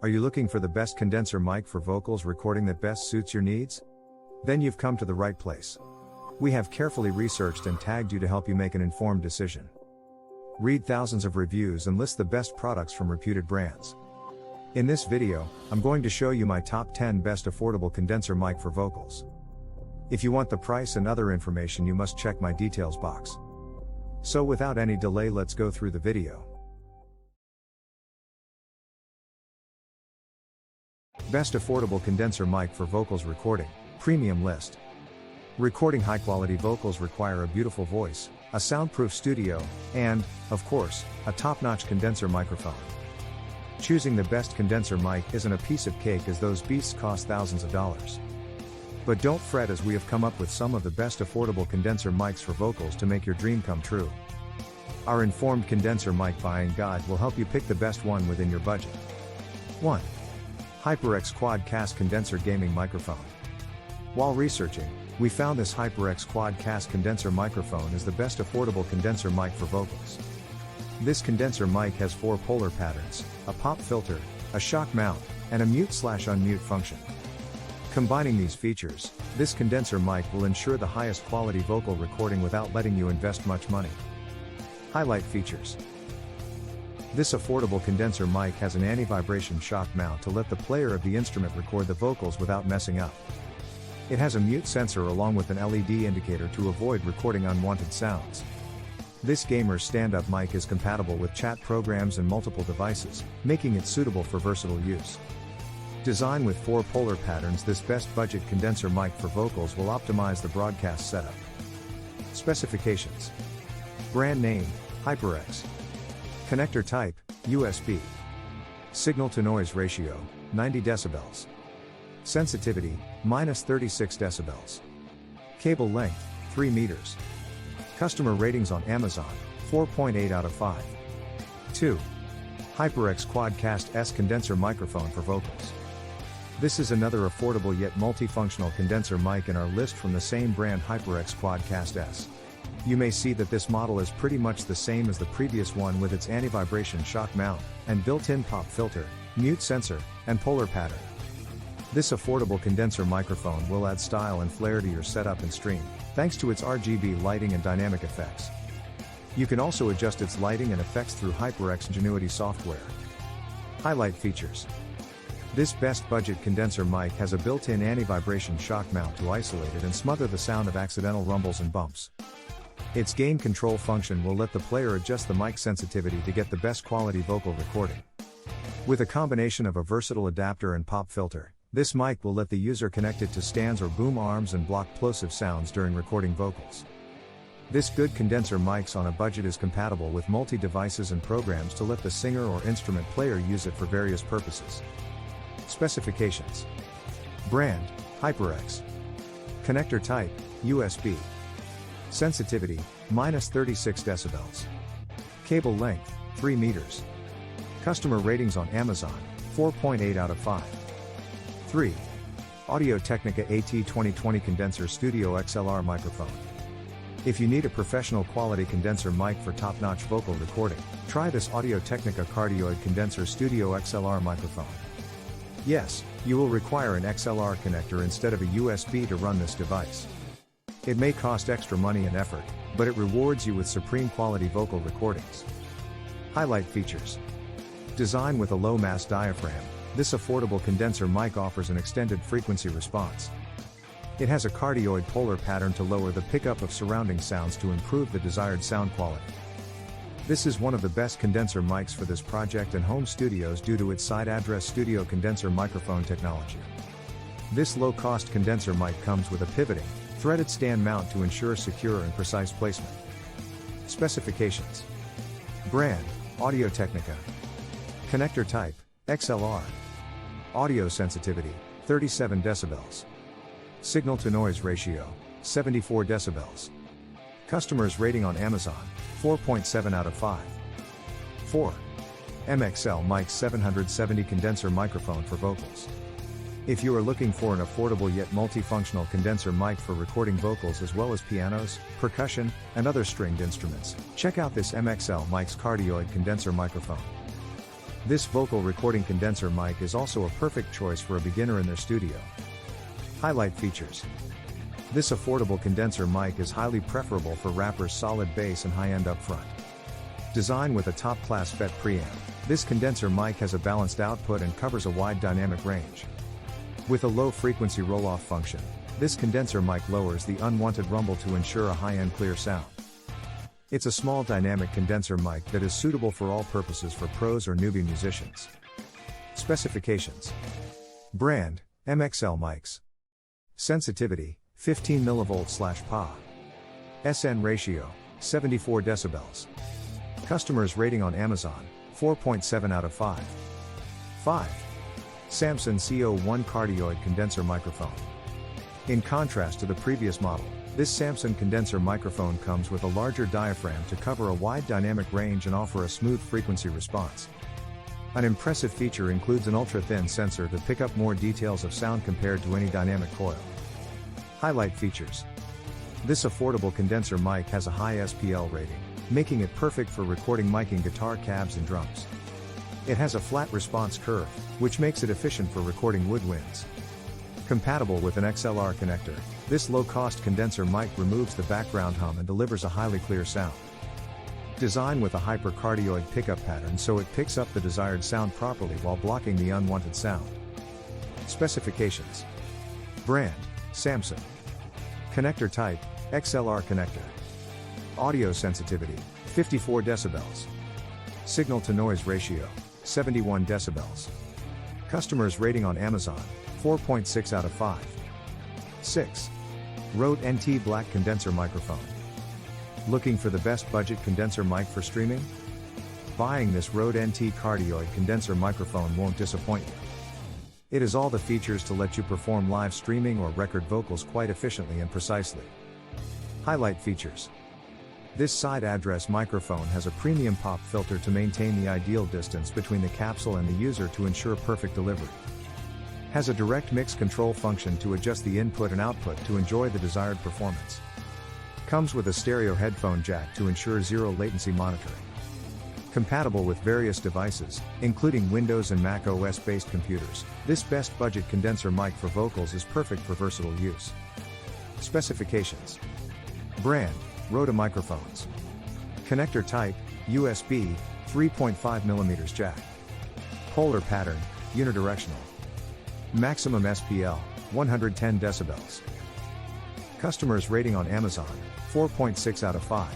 Are you looking for the best condenser mic for vocals recording that best suits your needs? Then you've come to the right place. We have carefully researched and tagged you to help you make an informed decision. Read thousands of reviews and list the best products from reputed brands. In this video, I'm going to show you my top 10 best affordable condenser mic for vocals. If you want the price and other information, you must check my details box. So without any delay, let's go through the video. Best affordable condenser mic for vocals recording, premium list. Recording high-quality vocals require a beautiful voice, a soundproof studio, and, of course, a top-notch condenser microphone. Choosing the best condenser mic isn't a piece of cake, as those beasts cost thousands of dollars. But don't fret, as we have come up with some of the best affordable condenser mics for vocals to make your dream come true. Our informed condenser mic buying guide will help you pick the best one within your budget. 1. HyperX QuadCast Condenser Gaming Microphone. While researching, we found this HyperX QuadCast condenser microphone is the best affordable condenser mic for vocals. This condenser mic has 4 polar patterns, a pop filter, a shock mount, and a mute/unmute function. Combining these features, this condenser mic will ensure the highest quality vocal recording without letting you invest much money. Highlight features. This affordable condenser mic has an anti-vibration shock mount to let the player of the instrument record the vocals without messing up. It has a mute sensor along with an LED indicator to avoid recording unwanted sounds. This gamer's stand-up mic is compatible with chat programs and multiple devices, making it suitable for versatile use. Designed with 4 polar patterns, this best budget condenser mic for vocals will optimize the broadcast setup. Specifications. Brand name, HyperX. Connector type, USB. Signal to noise ratio, 90 decibels. Sensitivity, -36 decibels. Cable length, 3 meters. Customer ratings on Amazon, 4.8 out of 5. 2. HyperX QuadCast S condenser microphone for vocals. This is another affordable yet multifunctional condenser mic in our list from the same brand, HyperX QuadCast S. You may see that this model is pretty much the same as the previous one, with its anti-vibration shock mount, and built-in pop filter, mute sensor, and polar pattern. This affordable condenser microphone will add style and flair to your setup and stream, thanks to its RGB lighting and dynamic effects. You can also adjust its lighting and effects through HyperX Ingenuity software. Highlight features. This best budget condenser mic has a built-in anti-vibration shock mount to isolate it and smother the sound of accidental rumbles and bumps. Its gain control function will let the player adjust the mic sensitivity to get the best quality vocal recording. With a combination of a versatile adapter and pop filter, this mic will let the user connect it to stands or boom arms and block plosive sounds during recording vocals. This good condenser mic on a budget is compatible with multi-devices and programs to let the singer or instrument player use it for various purposes. Specifications. Brand, HyperX. Connector type, USB. Sensitivity, -36 decibels. Cable length, 3 meters. Customer ratings on Amazon, 4.8 out of 5. 3. Audio-Technica AT2020 Condenser Studio XLR Microphone. If you need a professional quality condenser mic for top-notch vocal recording, try this Audio-Technica Cardioid Condenser Studio XLR microphone. Yes, you will require an XLR connector instead of a USB to run this device. It may cost extra money and effort, but it rewards you with supreme quality vocal recordings. Highlight features. Designed with a low mass diaphragm, this affordable condenser mic offers an extended frequency response. It has a cardioid polar pattern to lower the pickup of surrounding sounds to improve the desired sound quality. This is one of the best condenser mics for this project and home studios due to its side address studio condenser microphone technology. This low-cost condenser mic comes with a pivoting, threaded stand mount to ensure secure and precise placement. Specifications. Brand, Audio-Technica. Connector type, XLR. Audio sensitivity, 37 decibels. Signal to noise ratio, 74 decibels. Customers rating on Amazon, 4.7 out of 5. 4. MXL Mic 770 Condenser Microphone for vocals. If you are looking for an affordable yet multifunctional condenser mic for recording vocals as well as pianos, percussion, and other stringed instruments, check out this MXL Mic's cardioid condenser microphone. This vocal recording condenser mic is also a perfect choice for a beginner in their studio. Highlight features. This affordable condenser mic is highly preferable for rappers' solid bass and high-end upfront. Designed with a top-class FET preamp, this condenser mic has a balanced output and covers a wide dynamic range. With a low-frequency roll-off function, this condenser mic lowers the unwanted rumble to ensure a high-end clear sound. It's a small dynamic condenser mic that is suitable for all purposes for pros or newbie musicians. Specifications. Brand, MXL mics. Sensitivity, 15 mV/PA. SN ratio, 74 decibels. Customers rating on Amazon, 4.7 out of 5. 5. Samson CO1 cardioid condenser microphone. In contrast to the previous model, this Samson condenser microphone comes with a larger diaphragm to cover a wide dynamic range and offer a smooth frequency response. An impressive feature includes an ultra-thin sensor to pick up more details of sound compared to any dynamic coil. Highlight features. This affordable condenser mic has a high SPL rating, making it perfect for recording miking guitar cabs and drums. It has a flat response curve, which makes it efficient for recording woodwinds. Compatible with an XLR connector, this low-cost condenser mic removes the background hum and delivers a highly clear sound. Designed with a hypercardioid pickup pattern so it picks up the desired sound properly while blocking the unwanted sound. Specifications. Brand, Samson. Connector type, XLR connector. Audio sensitivity, 54 decibels. Signal to noise ratio, 71 decibels. Customers rating on Amazon, 4.6 out of 5. 6. Rode NT Black condenser microphone. Looking for the best budget condenser mic for streaming? Buying this Rode NT cardioid condenser microphone won't disappoint you. It has all the features to let you perform live streaming or record vocals quite efficiently and precisely. Highlight features. This side address microphone has a premium pop filter to maintain the ideal distance between the capsule and the user to ensure perfect delivery. Has a direct mix control function to adjust the input and output to enjoy the desired performance. Comes with a stereo headphone jack to ensure zero latency monitoring. Compatible with various devices, including Windows and Mac OS based computers, this best budget condenser mic for vocals is perfect for versatile use. Specifications. Brand, Rode microphones. Connector type, USB, 3.5mm jack. Polar pattern, unidirectional. Maximum SPL, 110 decibels. Customers rating on Amazon, 4.6 out of 5.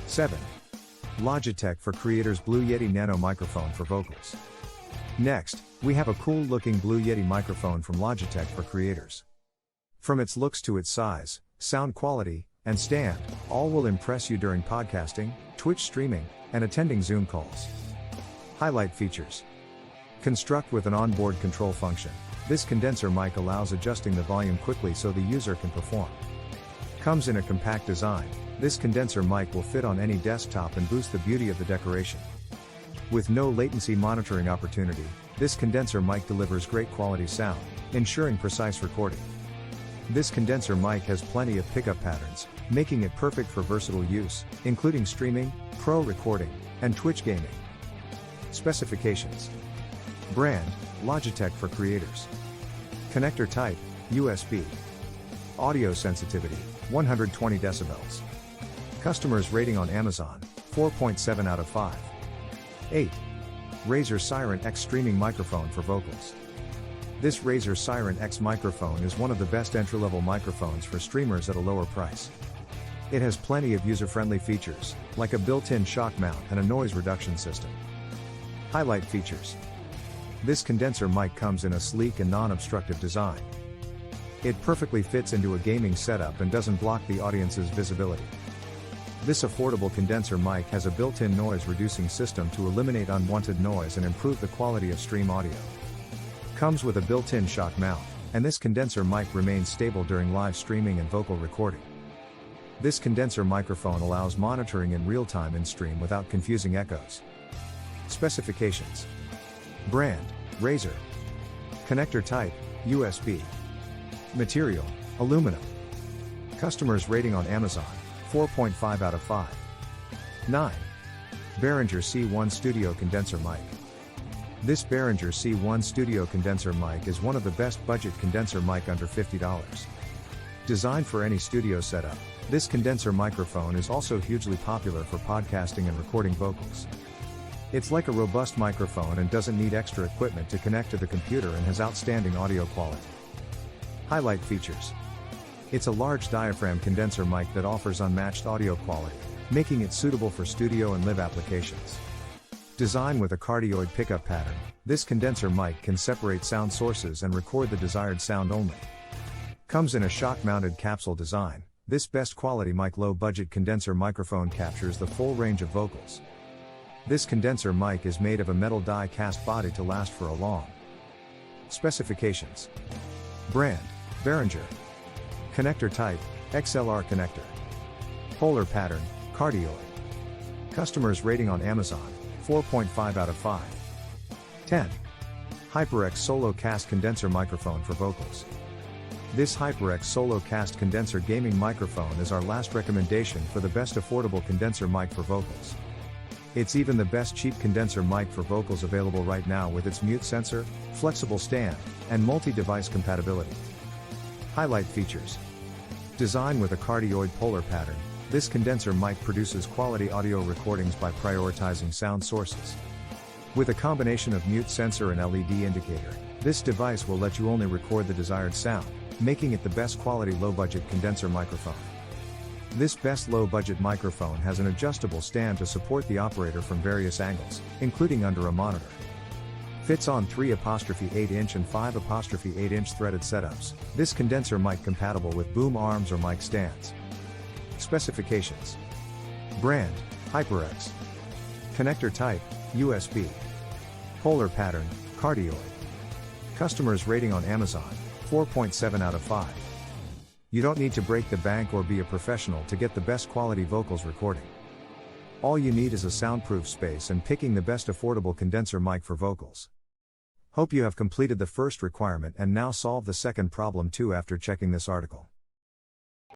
7. Logitech for Creators Blue Yeti Nano microphone for vocals. Next, we have a cool looking Blue Yeti microphone from Logitech for Creators. From its looks to its size, sound quality, and stand, all will impress you during podcasting, Twitch streaming, and attending Zoom calls. Highlight features. Construct with an onboard control function, this condenser mic allows adjusting the volume quickly so the user can perform. Comes in a compact design, this condenser mic will fit on any desktop and boost the beauty of the decoration. With no latency monitoring opportunity, this condenser mic delivers great quality sound, ensuring precise recording. This condenser mic has plenty of pickup patterns, making it perfect for versatile use, including streaming, pro recording, and Twitch gaming. Specifications. Brand, Logitech for Creators. Connector type, USB. Audio sensitivity, 120 decibels. Customers rating on Amazon, 4.7 out of 5. 8. Razer Siren X streaming microphone for vocals. This Razer Siren X microphone is one of the best entry-level microphones for streamers at a lower price. It has plenty of user-friendly features, like a built-in shock mount and a noise reduction system. Highlight features. This condenser mic comes in a sleek and non-obstructive design. It perfectly fits into a gaming setup and doesn't block the audience's visibility. This affordable condenser mic has a built-in noise-reducing system to eliminate unwanted noise and improve the quality of stream audio. Comes with a built-in shock mount, and this condenser mic remains stable during live streaming and vocal recording. This condenser microphone allows monitoring in real time in stream without confusing echoes. Specifications. Brand, Razer. Connector type, USB. Material, aluminum. Customers rating on Amazon, 4.5 out of 5. 9. Behringer C1 Studio Condenser Mic. This Behringer C1 Studio condenser mic is one of the best budget condenser mic under $50. Designed for any studio setup, this condenser microphone is also hugely popular for podcasting and recording vocals. It's like a robust microphone and doesn't need extra equipment to connect to the computer and has outstanding audio quality. Highlight features. It's a large diaphragm condenser mic that offers unmatched audio quality, making it suitable for studio and live applications. Designed with a cardioid pickup pattern, this condenser mic can separate sound sources and record the desired sound only. Comes in a shock-mounted capsule design, this best quality mic low-budget condenser microphone captures the full range of vocals. This condenser mic is made of a metal die-cast body to last for a long. Specifications. Brand, Behringer. Connector type, XLR connector. Polar pattern, cardioid. Customers rating on Amazon, 4.5 out of 5. 10. HyperX SoloCast condenser microphone for vocals. This HyperX SoloCast condenser gaming microphone is our last recommendation for the best affordable condenser mic for vocals. It's even the best cheap condenser mic for vocals available right now with its mute sensor, flexible stand, and multi-device compatibility. Highlight features. Designed with a cardioid polar pattern, this condenser mic produces quality audio recordings by prioritizing sound sources. With a combination of mute sensor and LED indicator, this device will let you only record the desired sound, making it the best quality low-budget condenser microphone. This best low-budget microphone has an adjustable stand to support the operator from various angles, including under a monitor. Fits on 3.8-inch and 5.8-inch threaded setups. This condenser mic compatible with boom arms or mic stands. Specifications. Brand, HyperX. Connector type, USB. Polar pattern, cardioid. Customers rating on Amazon, 4.7 out of 5. You don't need to break the bank or be a professional to get the best quality vocals recording. All you need is a soundproof space and picking the best affordable condenser mic for vocals. Hope you have completed the first requirement and now solve the second problem too after checking this article.